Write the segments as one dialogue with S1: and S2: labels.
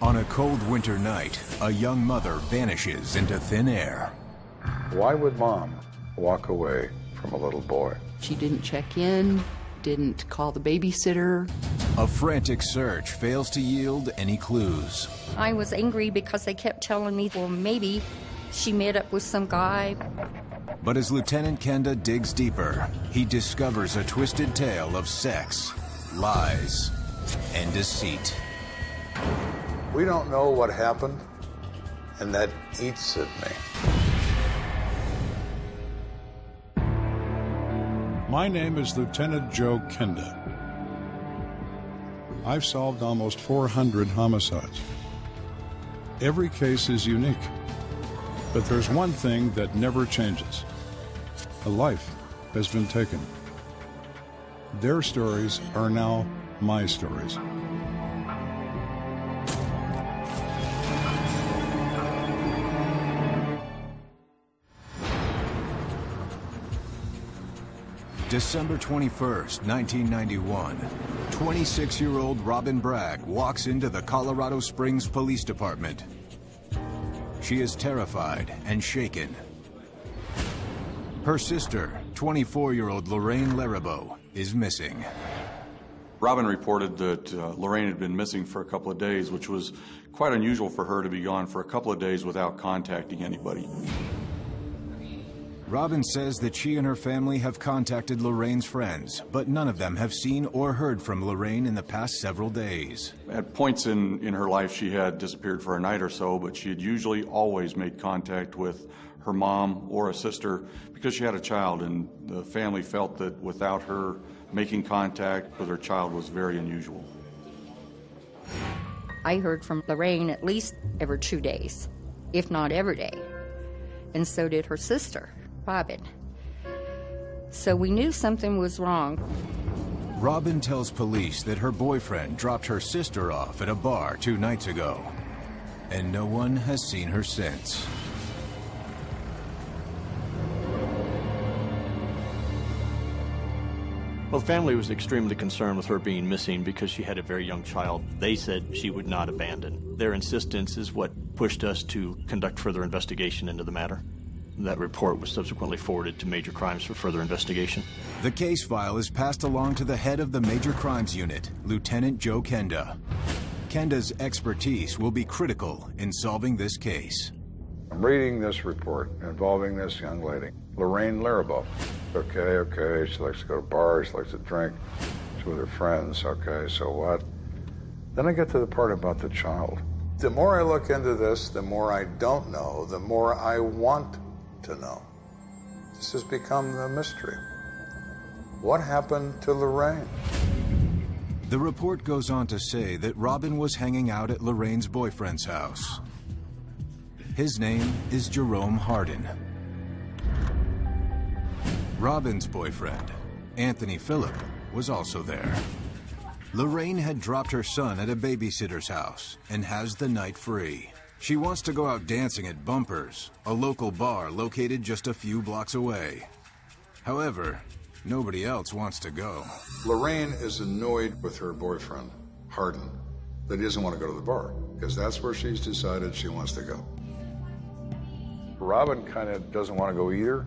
S1: On a cold winter night, a young mother vanishes into thin air.
S2: Why would Mom walk away from a little boy?
S3: She didn't check in, didn't call the babysitter.
S1: A frantic search fails to yield any clues.
S4: I was angry because they kept telling me, well, maybe she met up with some guy.
S1: But as Lieutenant Kenda digs deeper, he discovers a twisted tale of sex, lies, and deceit.
S2: We don't know what happened, and that eats at me.
S5: My name is Lieutenant Joe Kenda. I've solved almost 400 homicides. Every case is unique, but there's one thing that never changes. A life has been taken. Their stories are now my stories.
S1: December 21st, 1991, 26-year-old Robin Bragg walks into the Colorado Springs Police Department. She is terrified and shaken. Her sister, 24-year-old Lorraine Laribeau, is missing.
S6: Robin reported that Lorraine had been missing for a couple of days, which was quite unusual for her to be gone for a couple of days without contacting anybody.
S1: Robin says that she and her family have contacted Lorraine's friends, but none of them have seen or heard from Lorraine in the past several days.
S6: At points in her life, she had disappeared for a night or so, but she had usually always made contact with her mom or a sister because she had a child, and the family felt that without her making contact with her child was very unusual.
S4: I heard from Lorraine at least every 2 days, if not every day. And so did her sister, Robin. So we knew something was wrong.
S1: Robin tells police that her boyfriend dropped her sister off at a bar 2 nights ago, and no one has seen her since.
S7: Well, the family was extremely concerned with her being missing because she had a very young child. They said she would not abandon. Their insistence is what pushed us to conduct further investigation into the matter. That report was subsequently forwarded to Major Crimes for further investigation.
S1: The case file is passed along to the head of the Major Crimes Unit, Lieutenant Joe Kenda. Kenda's expertise will be critical in solving this case.
S2: I'm reading this report involving this young lady, Lorraine Laribeau. Okay, she likes to go to bars, she likes to drink, she's with her friends, okay, so what? Then I get to the part about the child. The more I look into this, the more I don't know, the more I want to know. This has become the mystery. What happened to Lorraine?
S1: The report goes on to say that Robin was hanging out at Lorraine's boyfriend's house. His name is Jerome Hardin. Robin's boyfriend, Anthony Phillip, was also there. Lorraine had dropped her son at a babysitter's house and has the night free. She wants to go out dancing at Bumpers, a local bar located just a few blocks away. However, nobody else wants to go.
S2: Lorraine is annoyed with her boyfriend, Hardin, that he doesn't want to go to the bar, because that's where she's decided she wants to go. Robin kind of doesn't want to go either,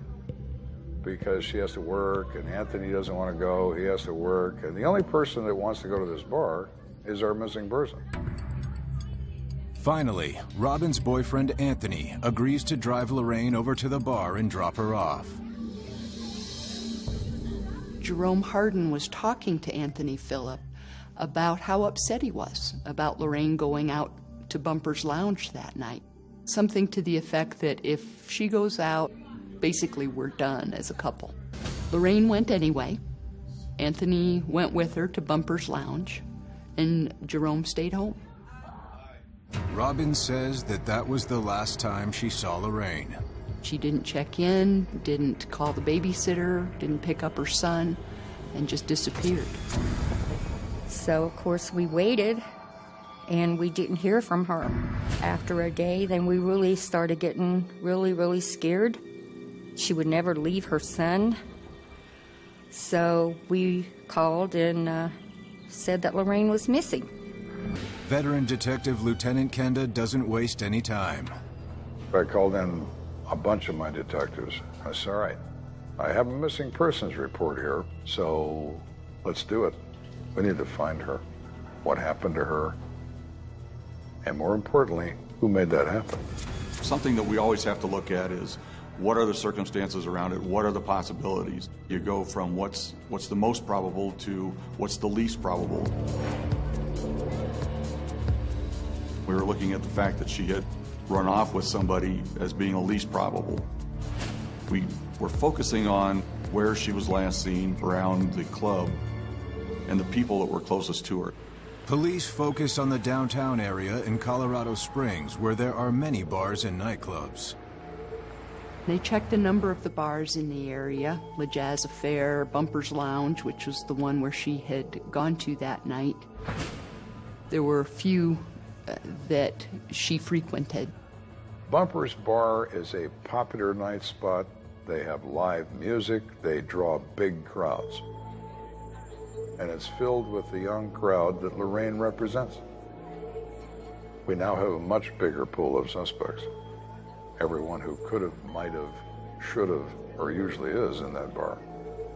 S2: because she has to work, and Anthony doesn't want to go, he has to work, and the only person that wants to go to this bar is our missing person.
S1: Finally, Robin's boyfriend, Anthony, agrees to drive Lorraine over to the bar and drop her off.
S3: Jerome Hardin was talking to Anthony Phillip about how upset he was about Lorraine going out to Bumper's Lounge that night. Something to the effect that if she goes out, basically we're done as a couple. Lorraine went anyway. Anthony went with her to Bumper's Lounge, and Jerome stayed home.
S1: Robin says that that was the last time she saw Lorraine.
S3: She didn't check in, didn't call the babysitter, didn't pick up her son, and just disappeared.
S4: So, of course, we waited, and we didn't hear from her. After a day, then we really started getting really scared. She would never leave her son. So we called and said that Lorraine was missing.
S1: Veteran Detective Lieutenant Kenda doesn't waste any time.
S2: I called in a bunch of my detectives. I said, all right, I have a missing persons report here, so let's do it. We need to find her, what happened to her, and more importantly, who made that happen.
S6: Something that we always have to look at is what are the circumstances around it, what are the possibilities. You go from what's the most probable to what's the least probable. We were looking at the fact that she had run off with somebody as being the least probable. We were focusing on where she was last seen around the club and the people that were closest to her.
S1: Police focus on the downtown area in Colorado Springs, where there are many bars and nightclubs.
S3: They checked a number of the bars in the area, La Jazz Affair, Bumper's Lounge, which was the one where she had gone to that night. There were a few that she frequented.
S2: Bumper's Bar is a popular night spot. They have live music. They draw big crowds. And it's filled with the young crowd that Lorraine represents. We now have a much bigger pool of suspects. Everyone who could have, might have, should have, or usually is in that bar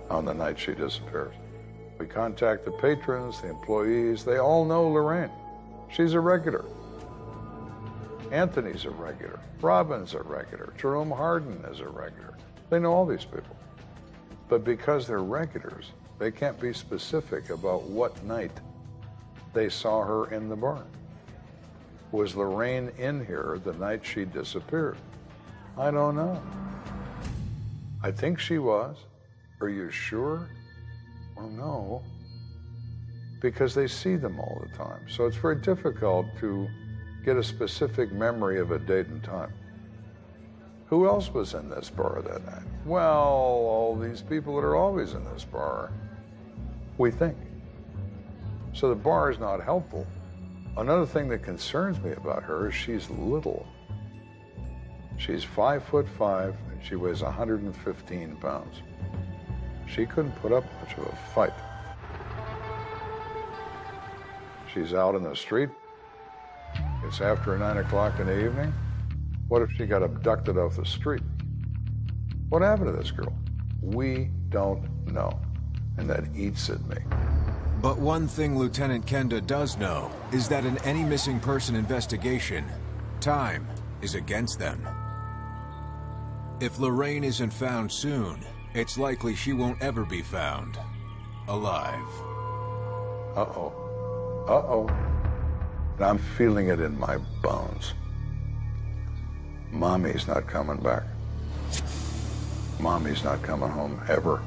S2: on the night she disappears. We contact the patrons, the employees. They all know Lorraine. She's a regular. Anthony's a regular. Robin's a regular. Jerome Harden is a regular. They know all these people. But because they're regulars, they can't be specific about what night they saw her in the bar. Was Lorraine in here the night she disappeared? I don't know. I think she was. Are you sure? Well, no. Because they see them all the time. So it's very difficult to get a specific memory of a date and time. Who else was in this bar that night? Well, all these people that are always in this bar, we think. So the bar is not helpful. Another thing that concerns me about her is she's little. She's 5'5" and she weighs 115 pounds. She couldn't put up much of a fight. She's out in the street. It's after 9 o'clock in the evening. What if she got abducted off the street? What happened to this girl? We don't know. And that eats at me.
S1: But one thing Lieutenant Kenda does know is that in any missing person investigation, time is against them. If Lorraine isn't found soon, it's likely she won't ever be found alive.
S2: Uh-oh. Uh-oh. And I'm feeling it in my bones. Mommy's not coming back. Mommy's not coming home ever.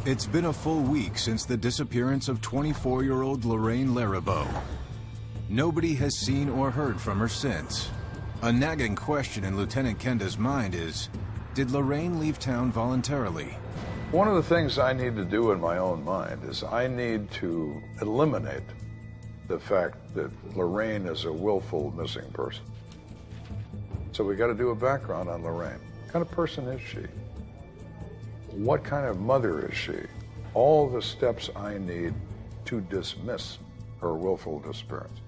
S1: It's been a full week since the disappearance of 24-year-old Lorraine Laribeau. Nobody has seen or heard from her since. A nagging question in Lieutenant Kenda's mind is, did Lorraine leave town voluntarily?
S2: One of the things I need to do in my own mind is I need to eliminate the fact that Lorraine is a willful missing person. So we got to do a background on Lorraine. What kind of person is she? What kind of mother is she? All the steps I need to dismiss her willful disappearance.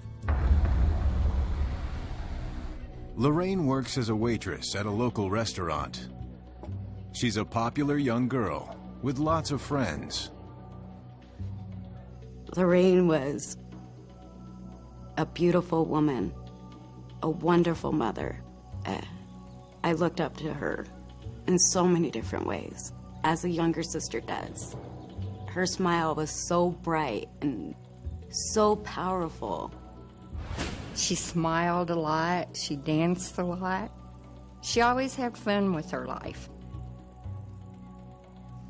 S1: Lorraine works as a waitress at a local restaurant. She's a popular young girl with lots of friends.
S8: Lorraine was a beautiful woman, a wonderful mother. I looked up to her in so many different ways, as a younger sister does. Her smile was so bright and so powerful.
S4: She smiled a lot. She danced a lot. She always had fun with her life.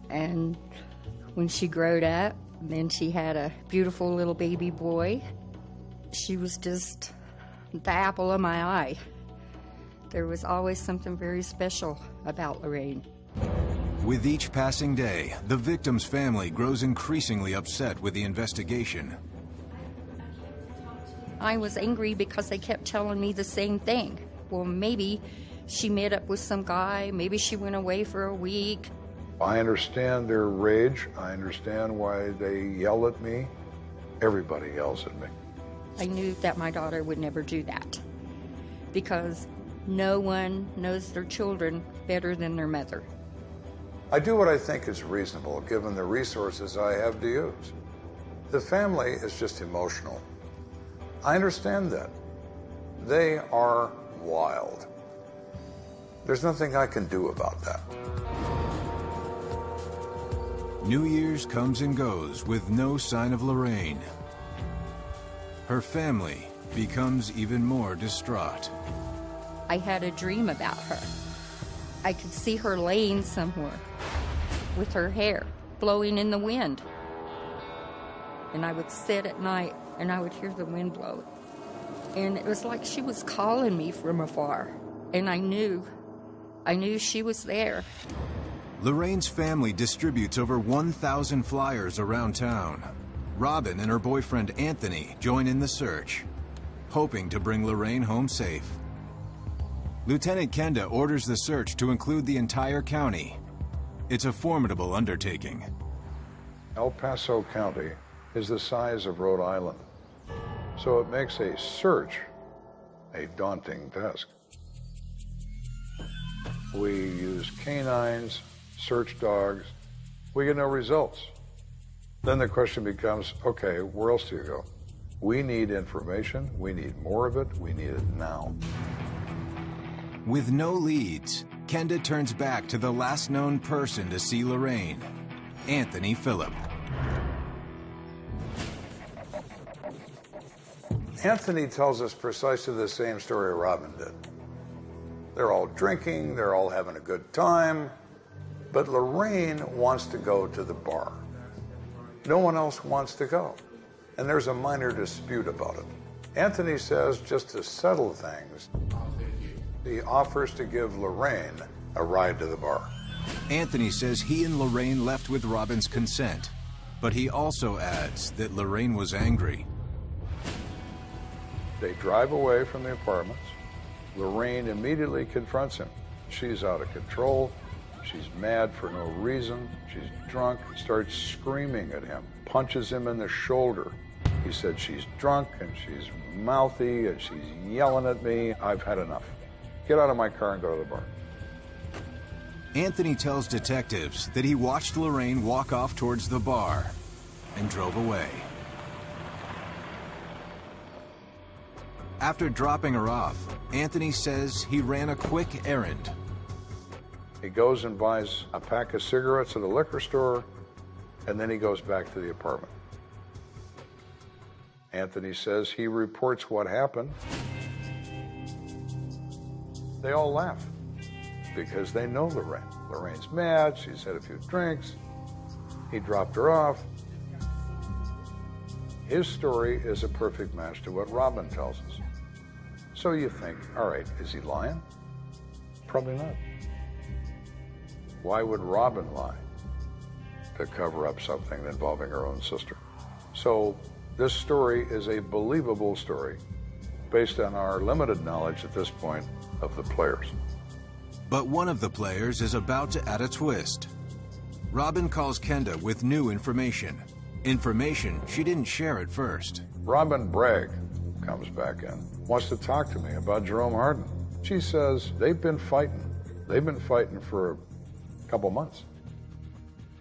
S4: And when she growed up, then she had a beautiful little baby boy. She was just the apple of my eye. There was always something very special about Lorraine.
S1: With each passing day, the victim's family grows increasingly upset with the investigation.
S4: I was angry because they kept telling me the same thing. Well, maybe she met up with some guy, maybe she went away for a week.
S2: I understand their rage. I understand why they yell at me. Everybody yells at me.
S4: I knew that my daughter would never do that because no one knows their children better than their mother.
S2: I do what I think is reasonable given the resources I have to use. The family is just emotional. I understand that. They are wild. There's nothing I can do about that.
S1: New Year's comes and goes with no sign of Lorraine. Her family becomes even more distraught.
S4: I had a dream about her. I could see her laying somewhere with her hair blowing in the wind. And I would sit at night and I would hear the wind blow. And it was like she was calling me from afar. And I knew she was there.
S1: Lorraine's family distributes over 1,000 flyers around town. Robin and her boyfriend Anthony join in the search, hoping to bring Lorraine home safe. Lieutenant Kenda orders the search to include the entire county. It's a formidable undertaking.
S2: El Paso County is the size of Rhode Island, so it makes a search a daunting task. We use canines, search dogs. We get no results. Then the question becomes, okay, where else do you go? We need information. We need more of it. We need it now.
S1: With no leads, Kenda turns back to the last known person to see Lorraine, Anthony Phillip.
S2: Anthony tells us precisely the same story Robin did. They're all drinking, they're all having a good time, but Lorraine wants to go to the bar. No one else wants to go, and there's a minor dispute about it. Anthony says, just to settle things, he offers to give Lorraine a ride to the bar.
S1: Anthony says he and Lorraine left with Robin's consent, but he also adds that Lorraine was angry.
S2: They drive away from the apartments. Lorraine immediately confronts him. She's out of control. She's mad for no reason. She's drunk, starts screaming at him, punches him in the shoulder. He said she's drunk and she's mouthy and she's yelling at me. I've had enough. Get out of my car and go to the bar.
S1: Anthony tells detectives that he watched Lorraine walk off towards the bar and drove away. After dropping her off, Anthony says he ran a quick errand.
S2: He goes and buys a pack of cigarettes at a liquor store, and then he goes back to the apartment. Anthony says he reports what happened. They all laugh because they know Lorraine. Lorraine's mad, she's had a few drinks. He dropped her off. His story is a perfect match to what Robin tells us. So you think, all right, is he lying? Probably not. Why would Robin lie to cover up something involving her own sister? So this story is a believable story based on our limited knowledge at this point of the players.
S1: But one of the players is about to add a twist. Robin calls Kenda with new information. Information she didn't share at first.
S2: Robin Bragg comes back in, wants to talk to me about Jerome Hardin. She says they've been fighting. They've been fighting for a couple months.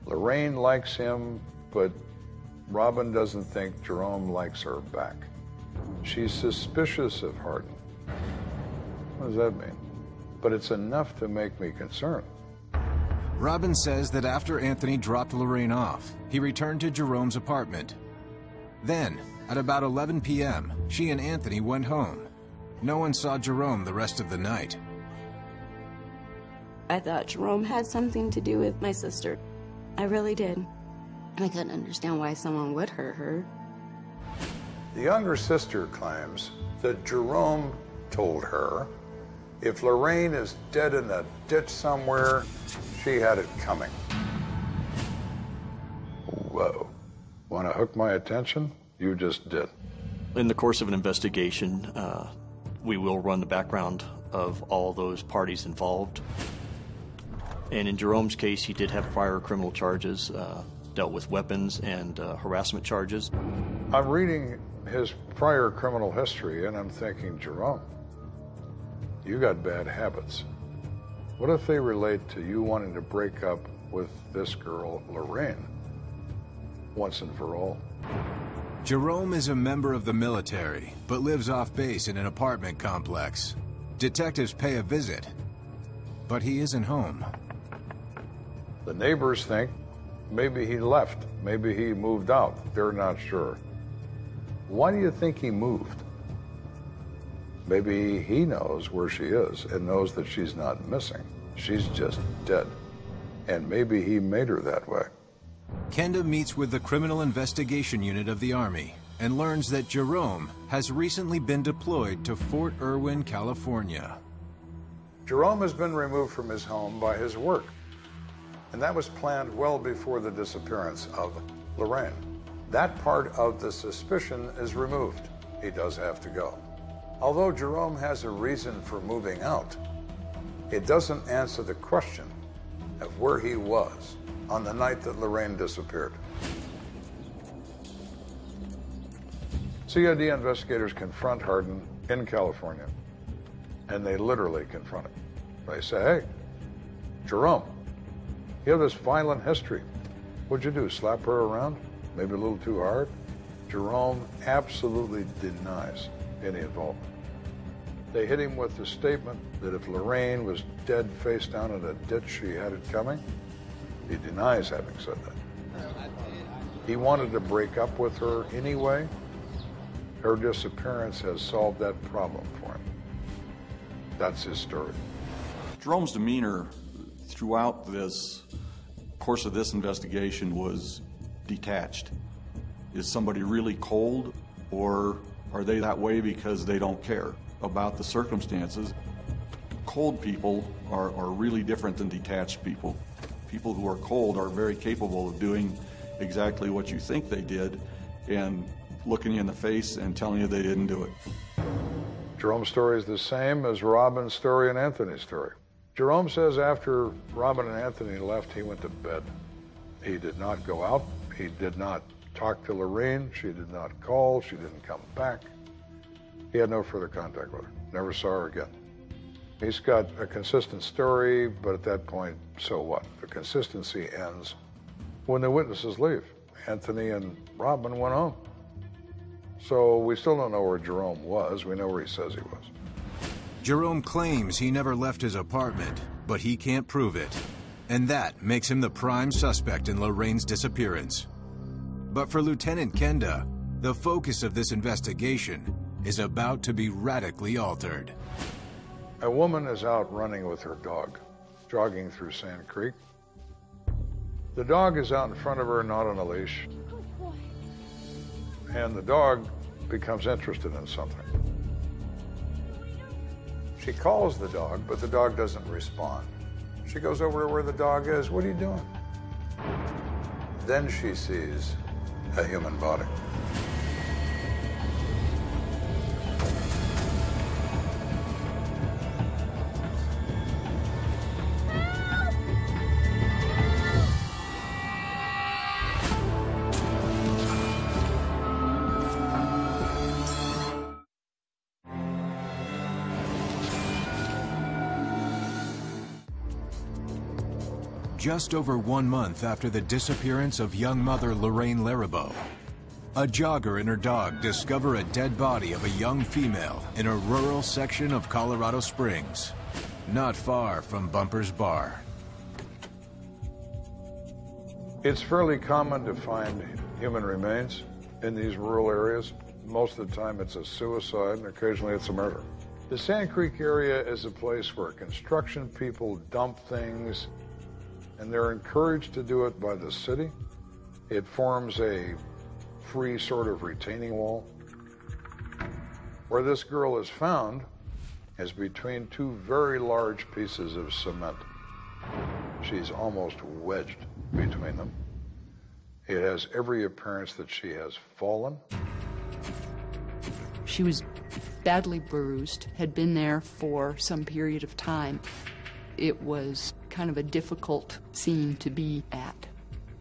S2: Lorraine likes him, but Robin doesn't think Jerome likes her back. She's suspicious of Hardin. What does that mean? But it's enough to make me concerned.
S1: Robin says that after Anthony dropped Lorraine off, he returned to Jerome's apartment. Then, at about 11 p.m., she and Anthony went home. No one saw Jerome the rest of the night.
S8: I thought Jerome had something to do with my sister. I really did. I couldn't understand why someone would hurt her.
S2: The younger sister claims that Jerome told her if Lorraine is dead in a ditch somewhere, she had it coming. Whoa. Want to hook my attention? You just did.
S7: In the course of an investigation, we will run the background of all those parties involved. And in Jerome's case, he did have prior criminal charges, dealt with weapons and harassment charges.
S2: I'm reading his prior criminal history and I'm thinking, Jerome, you got bad habits. What if they relate to you wanting to break up with this girl, Lorraine, once and for all?
S1: Jerome is a member of the military, but lives off base in an apartment complex. Detectives pay a visit, but he isn't home.
S2: The neighbors think maybe he left, maybe he moved out. They're not sure. Why do you think he moved? Maybe he knows where she is and knows that she's not missing. She's just dead. And maybe he made her that way.
S1: Kenda meets with the Criminal Investigation Unit of the Army and learns that Jerome has recently been deployed to Fort Irwin, California.
S2: Jerome has been removed from his home by his work. And that was planned well before the disappearance of Lorraine. That part of the suspicion is removed. He does have to go. Although Jerome has a reason for moving out, it doesn't answer the question of where he was on the night that Lorraine disappeared. CID investigators confront Hardin in California, and they literally confront him. They say, hey, Jerome, you have this violent history. What'd you do, slap her around? Maybe a little too hard? Jerome absolutely denies any involvement. They hit him with the statement that if Lorraine was dead face down in a ditch, she had it coming. He denies having said that. He wanted to break up with her anyway. Her disappearance has solved that problem for him. That's his story.
S6: Jerome's demeanor throughout this course of this investigation was detached. Is somebody really cold, or are they that way because they don't care about the circumstances? Cold people are really different than detached people. People who are cold are very capable of doing exactly what you think they did and looking you in the face and telling you they didn't do it.
S2: Jerome's story is the same as Robin's story and Anthony's story. Jerome says after Robin and Anthony left, he went to bed. He did not go out. He did not talk to Lorraine. She did not call. She didn't come back. He had no further contact with her. Never saw her again. He's got a consistent story, but at that point, so what? The consistency ends when the witnesses leave. Anthony and Robin went home. So we still don't know where Jerome was. We know where he says he was.
S1: Jerome claims he never left his apartment, but he can't prove it. And that makes him the prime suspect in Lorraine's disappearance. But for Lieutenant Kenda, the focus of this investigation is about to be radically altered.
S2: A woman is out running with her dog, jogging through Sand Creek. The dog is out in front of her, not on a leash. And the dog becomes interested in something. She calls the dog, but the dog doesn't respond. She goes over to where the dog is. What are you doing? Then she sees a human body.
S1: Just over 1 month after the disappearance of young mother Lorraine Laribeau, a jogger and her dog discover a dead body of a young female in a rural section of Colorado Springs, not far from Bumper's Bar.
S2: It's fairly common to find human remains in these rural areas. Most of the time it's a suicide, and occasionally it's a murder. The Sand Creek area is a place where construction people dump things, and they're encouraged to do it by the city. It forms a free sort of retaining wall. Where this girl is found is between two very large pieces of cement. She's almost wedged between them. It has every appearance that she has fallen.
S3: She was badly bruised, had been there for some period of time. It was kind of a difficult scene to be at.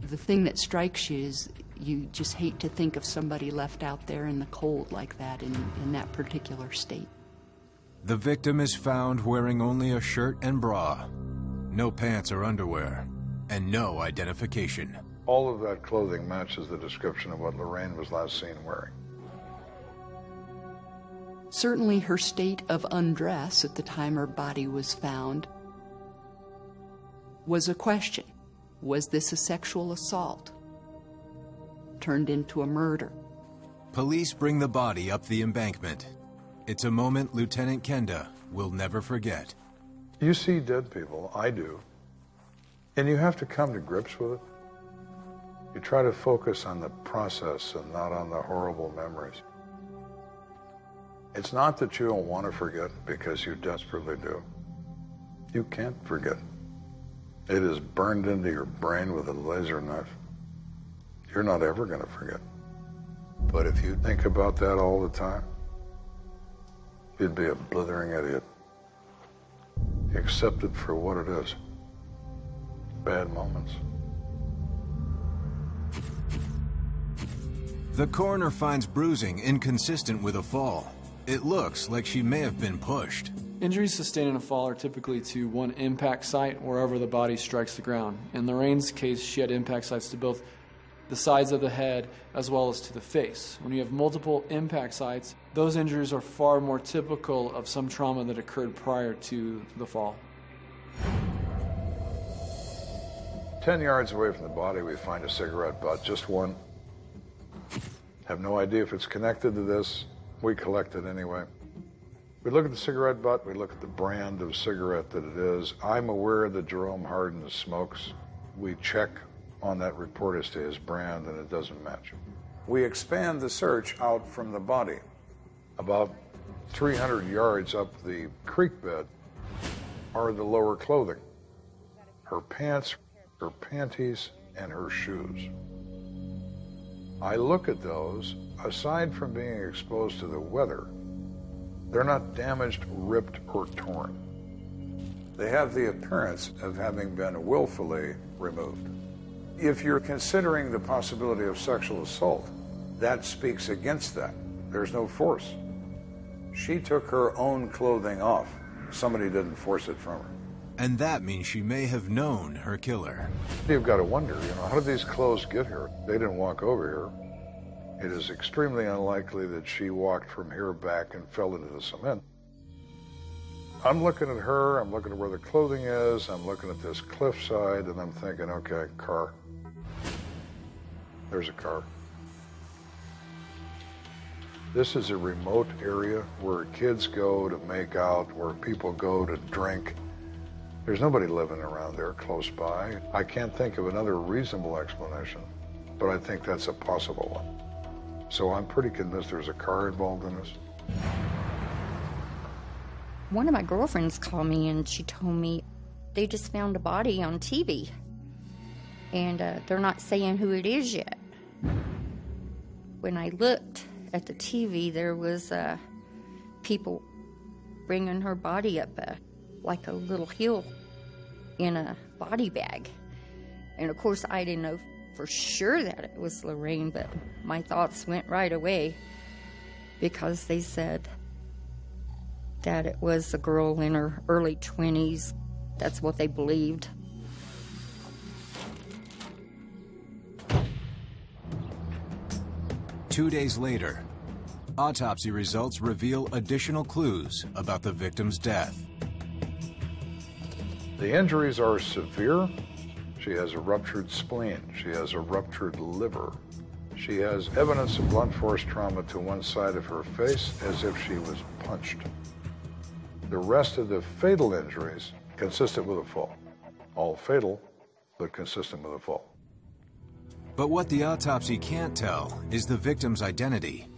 S3: The thing that strikes you is you just hate to think of somebody left out there in the cold like that in that particular state.
S1: The victim is found wearing only a shirt and bra, no pants or underwear, and no identification.
S2: All of that clothing matches the description of what Lorraine was last seen wearing.
S3: Certainly her state of undress at the time her body was found was a question. Was this a sexual assault turned into a murder?
S1: Police bring the body up the embankment. It's a moment Lieutenant Kenda will never forget.
S2: You see dead people, I do, and you have to come to grips with it. You try to focus on the process and not on the horrible memories. It's not that you don't want to forget, because you desperately do. You can't forget. It is burned into your brain with a laser knife. You're not ever going to forget. But if you think about that all the time, you'd be a blithering idiot. Accept it for what it is. Bad moments.
S1: The coroner finds bruising inconsistent with a fall. It looks like she may have been pushed.
S9: Injuries sustained in a fall are typically to one impact site wherever the body strikes the ground. In Lorraine's case, she had impact sites to both the sides of the head as well as to the face. When you have multiple impact sites, those injuries are far more typical of some trauma that occurred prior to the fall.
S2: 10 yards away from the body, we find a cigarette butt, just one. Have no idea if it's connected to this. We collect it anyway. We look at the cigarette butt, we look at the brand of cigarette that it is. I'm aware that Jerome Hardin smokes. We check on that report as to his brand, and it doesn't match. We expand the search out from the body. About 300 yards up the creek bed are the lower clothing. Her pants, her panties, and her shoes. I look at those, aside from being exposed to the weather, they're not damaged, ripped, or torn. They have the appearance of having been willfully removed. If you're considering the possibility of sexual assault, that speaks against that. There's no force. She took her own clothing off. Somebody didn't force it from her.
S1: And that means she may have known her killer.
S2: You've got to wonder, how did these clothes get here? They didn't walk over here. It is extremely unlikely that she walked from here back and fell into the cement. I'm looking at her, I'm looking at where the clothing is, I'm looking at this cliffside, and I'm thinking, okay, car. There's a car. This is a remote area where kids go to make out, where people go to drink. There's nobody living around there close by. I can't think of another reasonable explanation, but I think that's a possible one. So I'm pretty convinced there's a car involved in this.
S4: One of my girlfriends called me and she told me they just found a body on TV. And they're not saying who it is yet. When I looked at the TV, there was people bringing her body up like a little hill in a body bag. And of course, I didn't know for sure that it was Lorraine, but my thoughts went right away because they said that it was a girl in her early 20s. That's what they believed.
S1: Two days later, autopsy results reveal additional clues about the victim's death.
S2: The injuries are severe. She has a ruptured spleen. She has a ruptured liver. She has evidence of blunt force trauma to one side of her face, as if she was punched. The rest of the fatal injuries consistent with a fall. All fatal, but consistent with a fall.
S1: But what the autopsy can't tell is the victim's identity.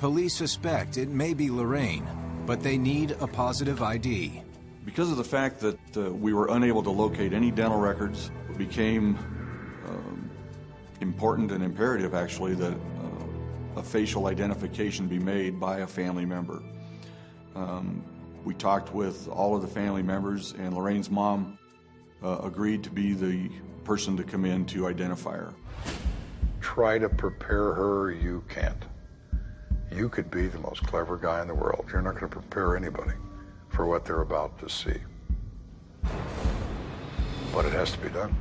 S1: Police suspect it may be Lorraine, but they need a positive ID.
S6: Because of the fact that we were unable to locate any dental records, it became important and imperative, actually, that a facial identification be made by a family member. We talked with all of the family members, and Lorraine's mom agreed to be the person to come in to identify her.
S2: Try to prepare her, you can't. You could be the most clever guy in the world. You're not going to prepare anybody for what they're about to see. But it has to be done.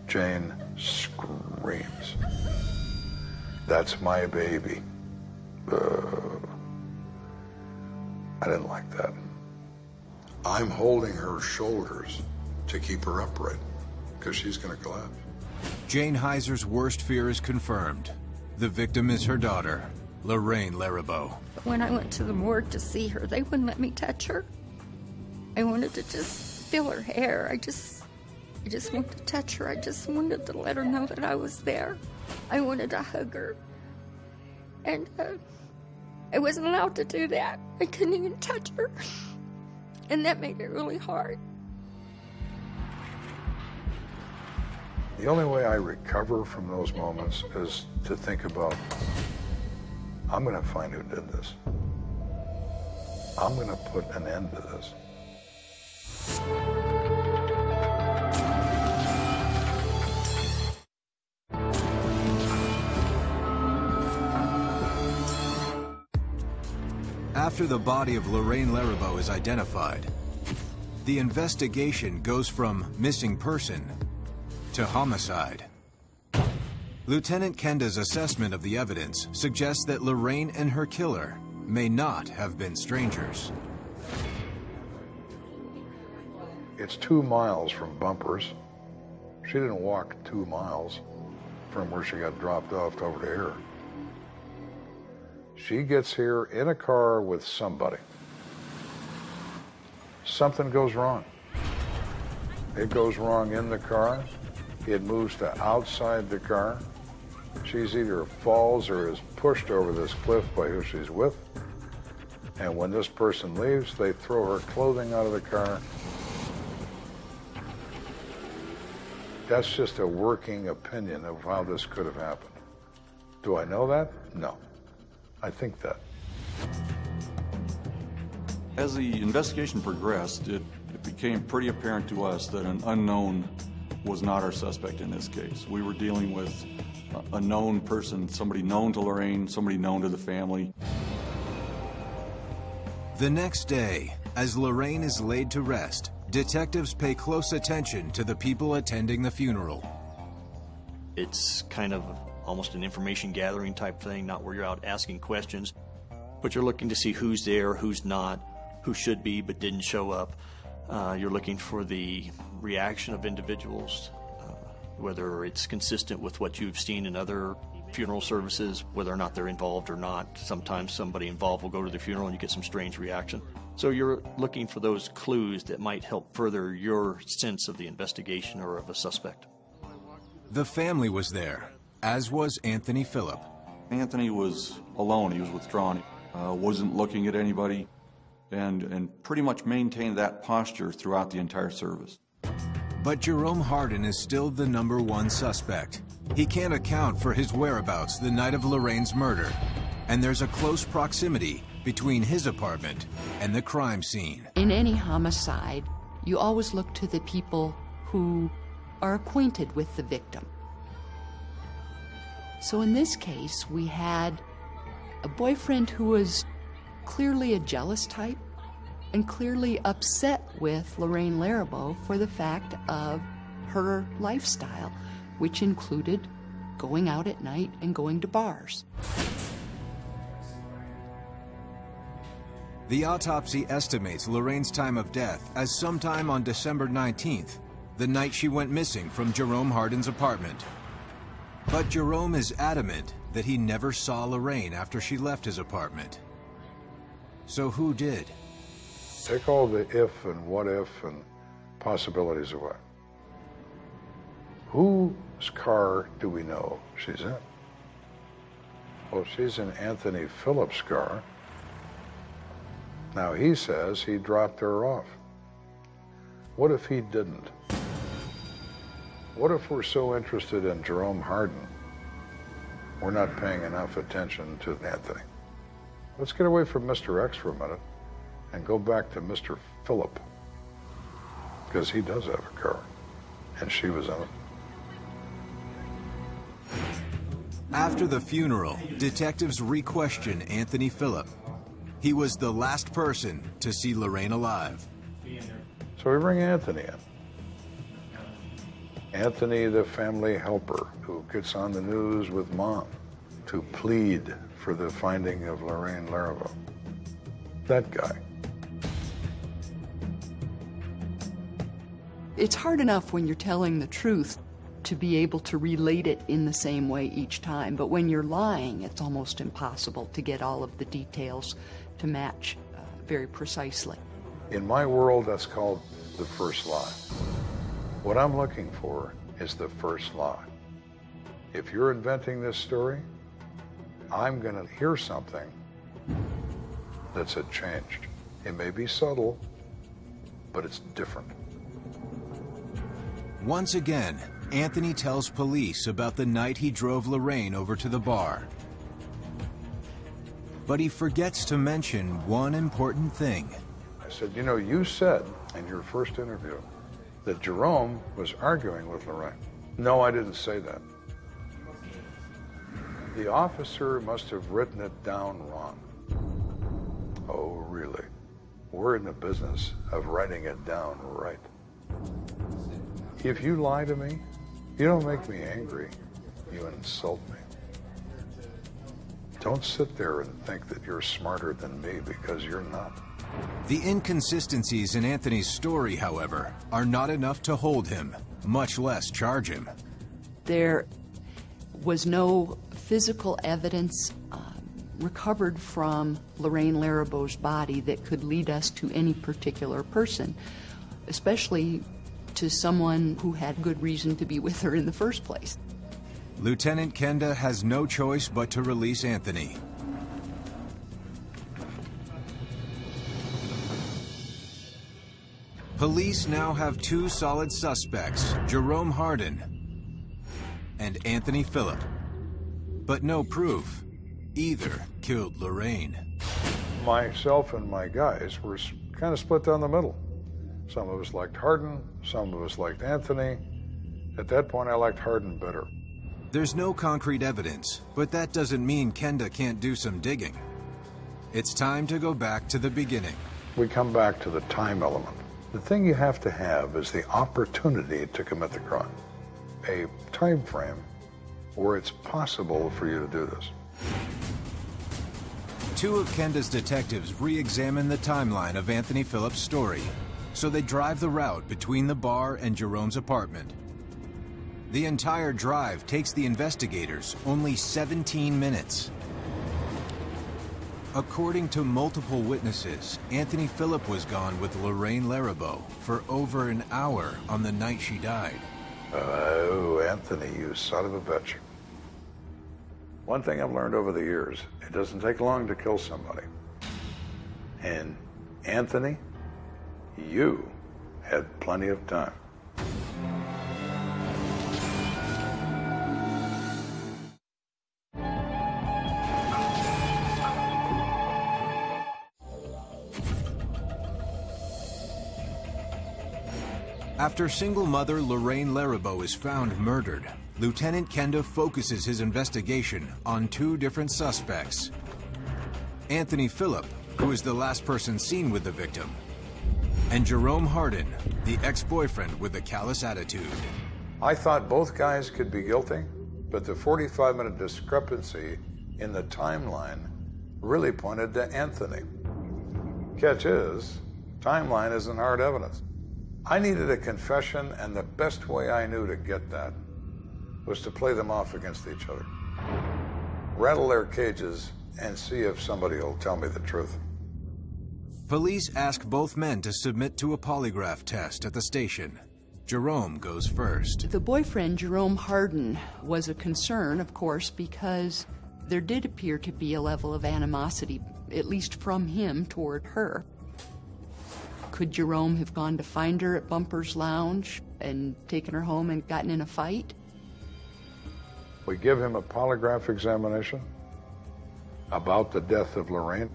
S2: Jane screams. That's my baby. I didn't like that. I'm holding her shoulders to keep her upright because she's going to collapse.
S1: Jane Heiser's worst fear is confirmed. The victim is her daughter, Lorraine Larabeau.
S4: When I went to the morgue to see her, they wouldn't let me touch her. I wanted to just feel her hair. I just wanted to touch her. I just wanted to let her know that I was there. I wanted to hug her. And I wasn't allowed to do that. I couldn't even touch her. And that made it really hard.
S2: The only way I recover from those moments is to think about, I'm going to find who did this. I'm going to put an end to this.
S1: After the body of Lorraine Larabeau is identified, the investigation goes from missing person to homicide. Lieutenant Kenda's assessment of the evidence suggests that Lorraine and her killer may not have been strangers.
S2: It's 2 miles from Bumpers. She didn't walk 2 miles from where she got dropped off over to here. She gets here in a car with somebody. Something goes wrong. It goes wrong in the car. It moves to outside the car. She's either falls or is pushed over this cliff by who she's with. And when this person leaves, they throw her clothing out of the car. That's just a working opinion of how this could have happened. Do I know that? No. I think that.
S6: As the investigation progressed, it became pretty apparent to us that an unknown was not our suspect in this case. We were dealing with a known person, somebody known to Lorraine, somebody known to the family.
S1: The next day, as Lorraine is laid to rest, detectives pay close attention to the people attending the funeral.
S7: It's kind of almost an information gathering type thing, not where you're out asking questions, but you're looking to see who's there, who's not, who should be but didn't show up. You're looking for the reaction of individuals, whether it's consistent with what you've seen in other funeral services, whether or not they're involved or not. Sometimes somebody involved will go to the funeral and you get some strange reaction. So you're looking for those clues that might help further your sense of the investigation or of a suspect.
S1: The family was there, as was Anthony Phillip.
S6: Anthony was alone. He was withdrawn, wasn't looking at anybody, and pretty much maintained that posture throughout the entire service.
S1: But Jerome Hardin is still the #1 suspect. He can't account for his whereabouts the night of Lorraine's murder, and there's a close proximity between his apartment and the crime scene.
S3: In any homicide, you always look to the people who are acquainted with the victim. So in this case, we had a boyfriend who was clearly a jealous type and clearly upset with Lorraine Larabeau for the fact of her lifestyle, which included going out at night and going to bars.
S1: The autopsy estimates Lorraine's time of death as sometime on December 19th, the night she went missing from Jerome Hardin's apartment. But Jerome is adamant that he never saw Lorraine after she left his apartment. So who did?
S2: Take all the if and what if and possibilities away. Whose car do we know she's in? Well, she's in Anthony Phillip's car. Now he says he dropped her off. What if he didn't? What if we're so interested in Jerome Hardin, we're not paying enough attention to Anthony? Let's get away from Mr. X for a minute and go back to Mr. Phillip, because he does have a car, and she was in it.
S1: After the funeral, detectives re-question Anthony Phillip. He was the last person to see Lorraine alive.
S2: So we bring Anthony in. Anthony, the family helper, who gets on the news with Mom to plead for the finding of Lorraine Laribo. That guy.
S3: It's hard enough when you're telling the truth to be able to relate it in the same way each time, but when you're lying, it's almost impossible to get all of the details to match very precisely.
S2: In my world, that's called the first lie. What I'm looking for is the first lie. If you're inventing this story, I'm going to hear something that's changed. It may be subtle, but it's different.
S1: Once again, Anthony tells police about the night he drove Lorraine over to the bar. But he forgets to mention one important thing.
S2: I said, you know, you said in your first interview that Jerome was arguing with Lorraine. No, I didn't say that. The officer must have written it down wrong. Oh, really? We're in the business of writing it down right. If you lie to me, you don't make me angry, you insult me. Don't sit there and think that you're smarter than me, because you're not.
S1: The inconsistencies in Anthony's story, however, are not enough to hold him, much less charge him.
S3: There was no physical evidence recovered from Lorraine Laribo's body that could lead us to any particular person, especially to someone who had good reason to be with her in the first place.
S1: Lieutenant Kenda has no choice but to release Anthony. Police now have two solid suspects, Jerome Hardin and Anthony Phillip. But no proof either killed Lorraine.
S2: Myself and my guys were kind of split down the middle. Some of us liked Hardin, some of us liked Anthony. At that point, I liked Hardin better.
S1: There's no concrete evidence, but that doesn't mean Kenda can't do some digging. It's time to go back to the beginning.
S2: We come back to the time element. The thing you have to have is the opportunity to commit the crime. A time frame where it's possible for you to do this.
S1: Two of Kenda's detectives re-examine the timeline of Anthony Phillip's story, so they drive the route between the bar and Jerome's apartment. The entire drive takes the investigators only 17 minutes. According to multiple witnesses, Anthony Phillip was gone with Lorraine Laribo for over an hour on the night she died.
S2: Oh, Anthony, you son of a bitch. One thing I've learned over the years, it doesn't take long to kill somebody. And Anthony, you had plenty of time.
S1: After single mother Lorraine Laribo is found murdered, Lieutenant Kenda focuses his investigation on two different suspects. Anthony Phillip, who is the last person seen with the victim, and Jerome Hardin, the ex-boyfriend with a callous attitude.
S2: I thought both guys could be guilty, but the 45-minute discrepancy in the timeline really pointed to Anthony. Catch is, timeline isn't hard evidence. I needed a confession, and the best way I knew to get that was to play them off against each other. Rattle their cages and see if somebody will tell me the truth.
S1: Police ask both men to submit to a polygraph test at the station. Jerome goes first.
S3: The boyfriend, Jerome Hardin, was a concern, of course, because there did appear to be a level of animosity, at least from him, toward her. Could Jerome have gone to find her at Bumper's Lounge and taken her home and gotten in a fight?
S2: We give him a polygraph examination about the death of Lorraine.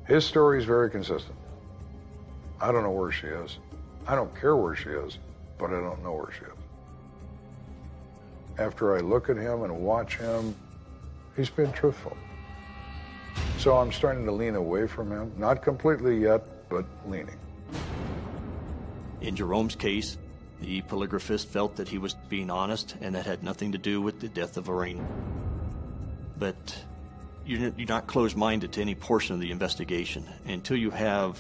S2: His story is very consistent. I don't know where she is. I don't care where she is, but I don't know where she is. After I look at him and watch him, he's been truthful. So I'm starting to lean away from him. Not completely yet, but leaning.
S7: In Jerome's case, the polygraphist felt that he was being honest and that had nothing to do with the death of Lorraine. But you're not closed-minded to any portion of the investigation. Until you have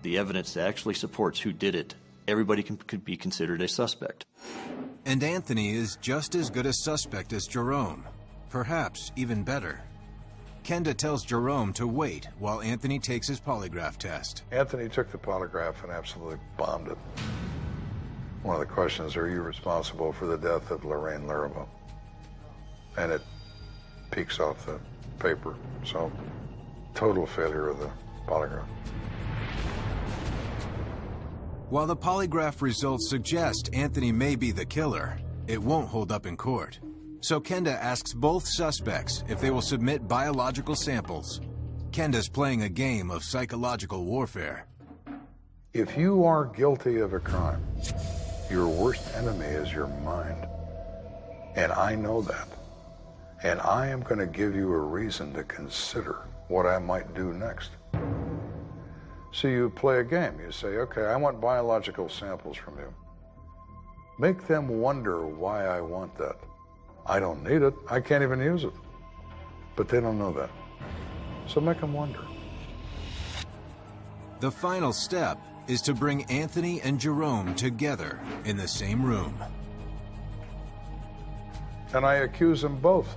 S7: the evidence that actually supports who did it, everybody could be considered a suspect.
S1: And Anthony is just as good a suspect as Jerome, perhaps even better. Kenda tells Jerome to wait while Anthony takes his polygraph test.
S2: Anthony took the polygraph and absolutely bombed it. One of the questions, are you responsible for the death of Lorraine Laribo? And it peeks off the paper. So, total failure of the polygraph.
S1: While the polygraph results suggest Anthony may be the killer, it won't hold up in court. So Kenda asks both suspects if they will submit biological samples. Kenda's playing a game of psychological warfare.
S2: If you are guilty of a crime, your worst enemy is your mind. And I know that. And I am going to give you a reason to consider what I might do next. So you play a game. You say, okay, I want biological samples from you. Make them wonder why I want that. I don't need it. I can't even use it. But they don't know that. So make them wonder.
S1: The final step is to bring Anthony and Jerome together in the same room.
S2: And I accuse them both,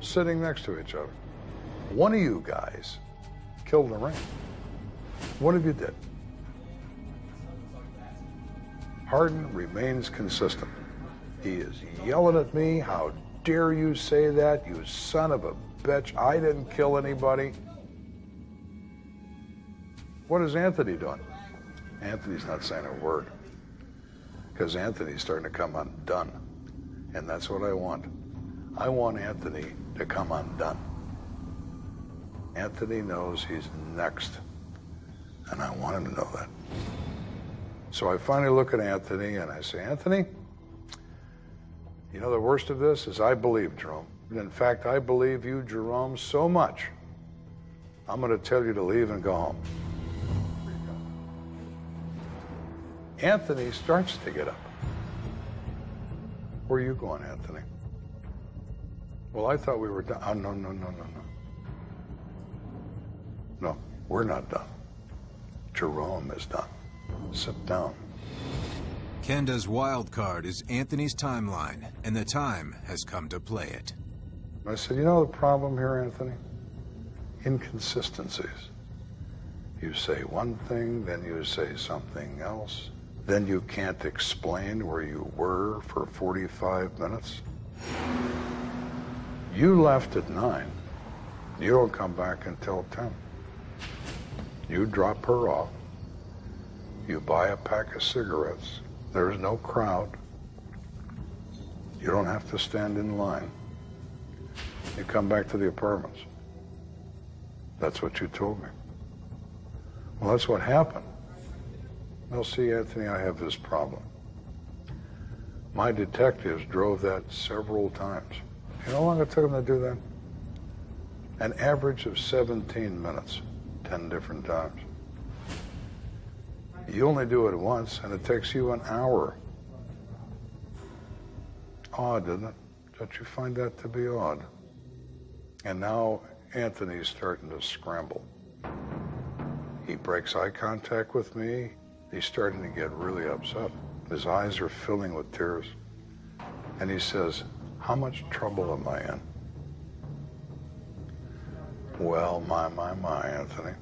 S2: sitting next to each other. One of you guys killed Lorraine. One of you did. Hardin remains consistent. He is yelling at me, how dare you say that, you son of a bitch, I didn't kill anybody. What is Anthony doing? Anthony's not saying a word, because Anthony's starting to come undone. And that's what I want. I want Anthony to come undone. Anthony knows he's next, and I want him to know that. So I finally look at Anthony and I say, Anthony, you know the worst of this is I believe Jerome. And in fact, I believe you, Jerome, so much, I'm going to tell you to leave and go home. Anthony starts to get up. Where are you going, Anthony? Well, I thought we were done. Oh, no. No, we're not done. Jerome is done. Sit down.
S1: Kenda's wild card is Anthony's timeline, and the time has come to play it.
S2: I said, you know the problem here, Anthony? Inconsistencies. You say one thing, then you say something else. Then you can't explain where you were for 45 minutes. You left at 9. You don't come back until 10. You drop her off. You buy a pack of cigarettes. There's no crowd. You don't have to stand in line. You come back to the apartments. That's what you told me. Well, that's what happened. Well, see, Anthony, I have this problem. My detectives drove that several times. You know how long it took them to do that? An average of 17 minutes, 10 different times. You only do it once, and it takes you an hour. Odd, isn't it? Don't you find that to be odd? And now Anthony's starting to scramble. He breaks eye contact with me. He's starting to get really upset. His eyes are filling with tears. And he says, how much trouble am I in? Well, my, Anthony.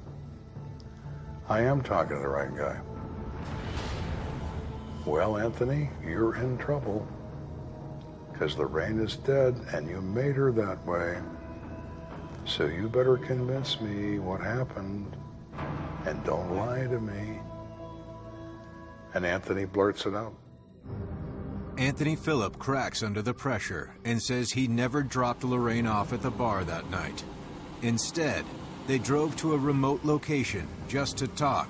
S2: I am talking to the right guy. Well, Anthony, you're in trouble. Because Lorraine is dead, and you made her that way. So you better convince me what happened, and don't lie to me. And Anthony blurts it out.
S1: Anthony Phillip cracks under the pressure and says he never dropped Lorraine off at the bar that night. Instead, they drove to a remote location just to talk,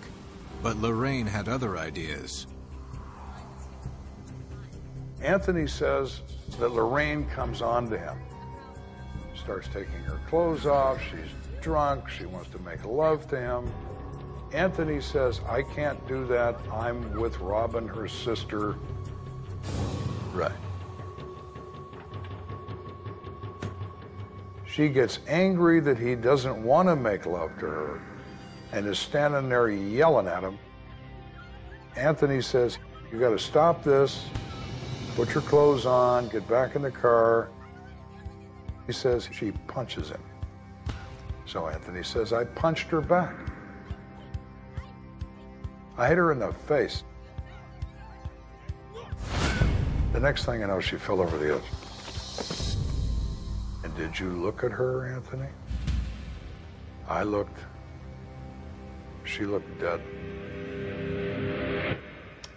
S1: but Lorraine had other ideas.
S2: Anthony says that Lorraine comes on to him, starts taking her clothes off, she's drunk, she wants to make love to him. Anthony says, I can't do that, I'm with Robin, her sister.
S1: Right.
S2: She gets angry that he doesn't want to make love to her and is standing there yelling at him. Anthony says, you got to stop this, put your clothes on, get back in the car. He says she punches him. So Anthony says, I punched her back. I hit her in the face. The next thing I know, she fell over the edge. And did you look at her, Anthony? I looked. She looked dead.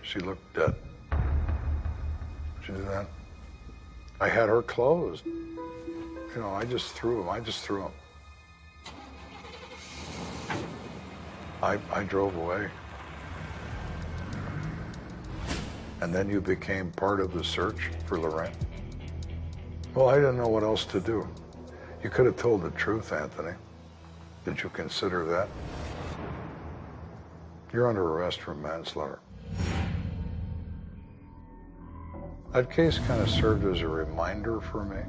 S2: She looked dead. Did you do that? I had her clothes. You know, I just threw them. I drove away. And then you became part of the search for Lorraine? Well, I didn't know what else to do. You could have told the truth, Anthony. Did you consider that? You're under arrest for manslaughter. That case kind of served as a reminder for me.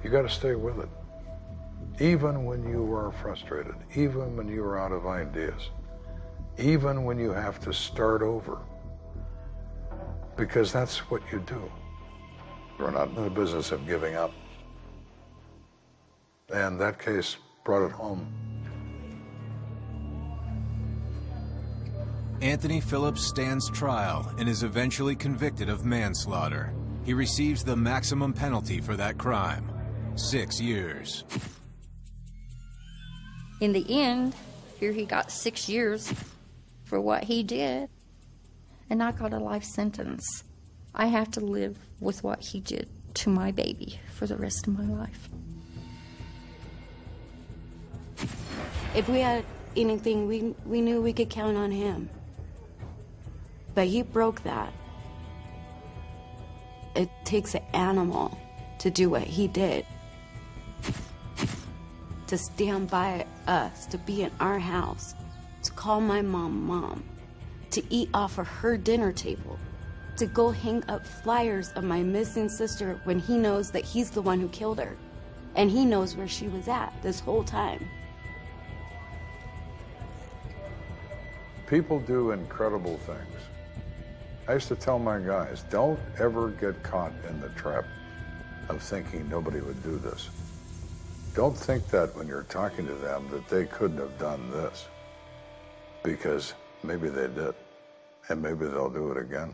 S2: You got to stay with it. Even when you are frustrated, even when you are out of ideas, even when you have to start over. Because that's what you do. We're not in the business of giving up. And that case brought it home.
S1: Anthony Phillips stands trial and is eventually convicted of manslaughter. He receives the maximum penalty for that crime, 6 years.
S4: In the end, here he got 6 years for what he did, and I got a life sentence. I have to live with what he did to my baby for the rest of my life.
S8: If we had anything, we knew we could count on him. But he broke that. It takes an animal to do what he did. To stand by us, to be in our house, to call my mom Mom, to eat off of her dinner table, to go hang up flyers of my missing sister when he knows that he's the one who killed her. And he knows where she was at this whole time.
S2: People do incredible things. I used to tell my guys, don't ever get caught in the trap of thinking nobody would do this. Don't think that when you're talking to them that they couldn't have done this, because maybe they did, and maybe they'll do it again.